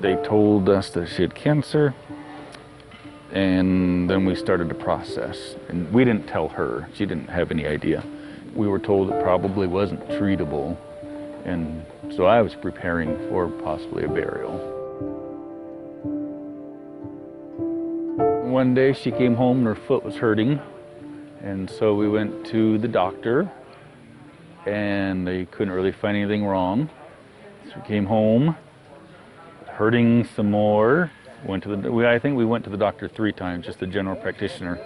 They told us that she had cancer, and then we started the process. And we didn't tell her. She didn't have any idea. We were told it probably wasn't treatable, and so I was preparing for possibly a burial. One day she came home and her foot was hurting, and so we went to the doctor, and they couldn't really find anything wrong. So we came home, hurting some more. I think we went to the doctor 3 times, just the general practitioner,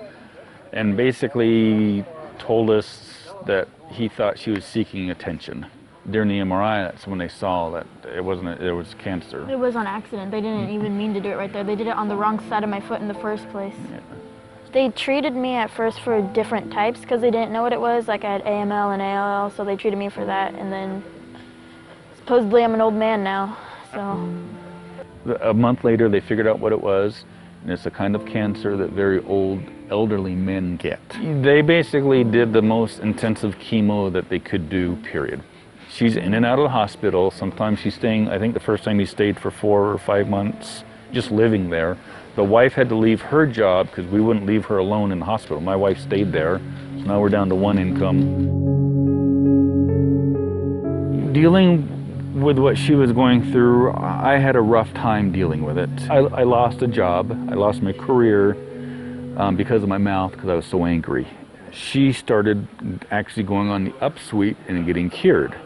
and basically told us that he thought she was seeking attention. During the MRI, that's when they saw that it was cancer. It was on accident. They didn't even mean to do it right there. They did it on the wrong side of my foot in the first place. Yeah. They treated me at first for different types because they didn't know what it was. Like I had AML and ALL, so they treated me for that. And then supposedly I'm an old man now, so. A month later, they figured out what it was, and it's a kind of cancer that very old, elderly men get. They basically did the most intensive chemo that they could do, period. She's in and out of the hospital. Sometimes she's staying, I think the first time he stayed for 4 or 5 months, just living there. The wife had to leave her job because we wouldn't leave her alone in the hospital. My wife stayed there, so now we're down to 1 income. Dealing with what she was going through, I had a rough time dealing with it. I lost a job, I lost my career because of my mouth, because I was so angry. She started actually going on the upsweep and getting cured.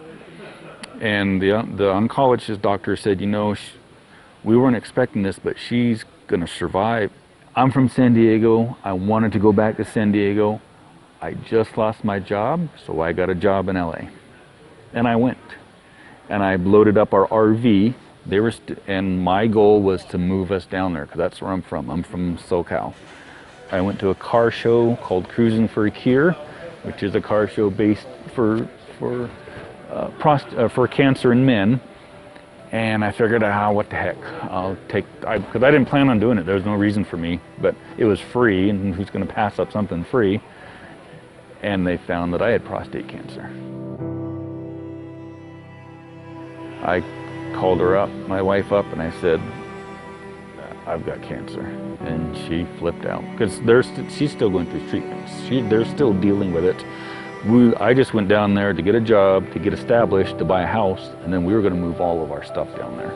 And the oncologist doctor said, you know, we weren't expecting this, but she's gonna survive. I'm from San Diego, I wanted to go back to San Diego. I just lost my job, so I got a job in LA. And I went. And I loaded up our RV. And my goal was to move us down there, because that's where I'm from. I'm from SoCal. I went to a car show called Cruising for a Cure, which is a car show based for cancer in men. And I figured out, what the heck, because I didn't plan on doing it. There was no reason for me, but it was free, and who's going to pass up something free? And they found that I had prostate cancer. I called her up, my wife up, and I said, I've got cancer. And she flipped out, because she's still going through treatments. They're still dealing with it. I just went down there to get a job, to get established, to buy a house, and then we were going to move all of our stuff down there.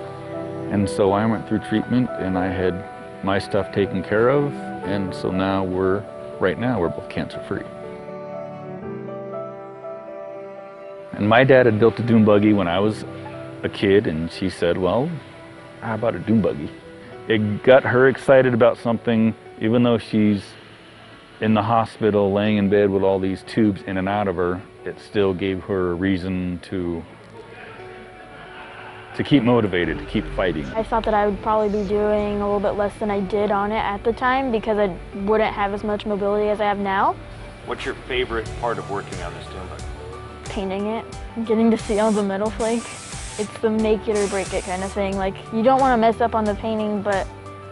And so I went through treatment, and I had my stuff taken care of, and so now right now we're both cancer-free. And my dad had built a dune buggy when I was a kid, and she said, well, how about a dune buggy? It got her excited about something, even though she's in the hospital laying in bed with all these tubes in and out of her. It still gave her a reason to keep motivated, to keep fighting. I thought that I would probably be doing a little bit less than I did on it at the time, because I wouldn't have as much mobility as I have now. What's your favorite part of working on this dune buggy? Painting it, getting to see all the metal flake. It's the make it or break it kind of thing. Like, you don't want to mess up on the painting, but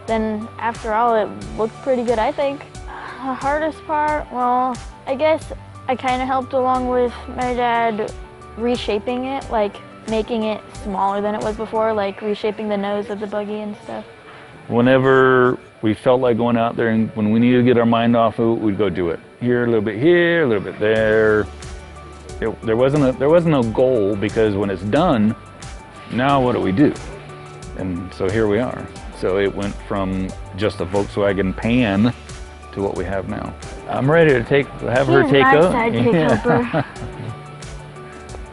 then after all, it looked pretty good, I think. The hardest part, well, I guess I kind of helped along with my dad reshaping it, like making it smaller than it was before, like reshaping the nose of the buggy and stuff. Whenever we felt like going out there, and when we needed to get our mind off of it, we'd go do it. Here, a little bit here, a little bit there. There wasn't a goal, because when it's done, now what do we do? And so here we are. So it went from just a Volkswagen pan to what we have now. I'm ready to have her take over. Sidekick helper.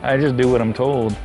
I just do what I'm told.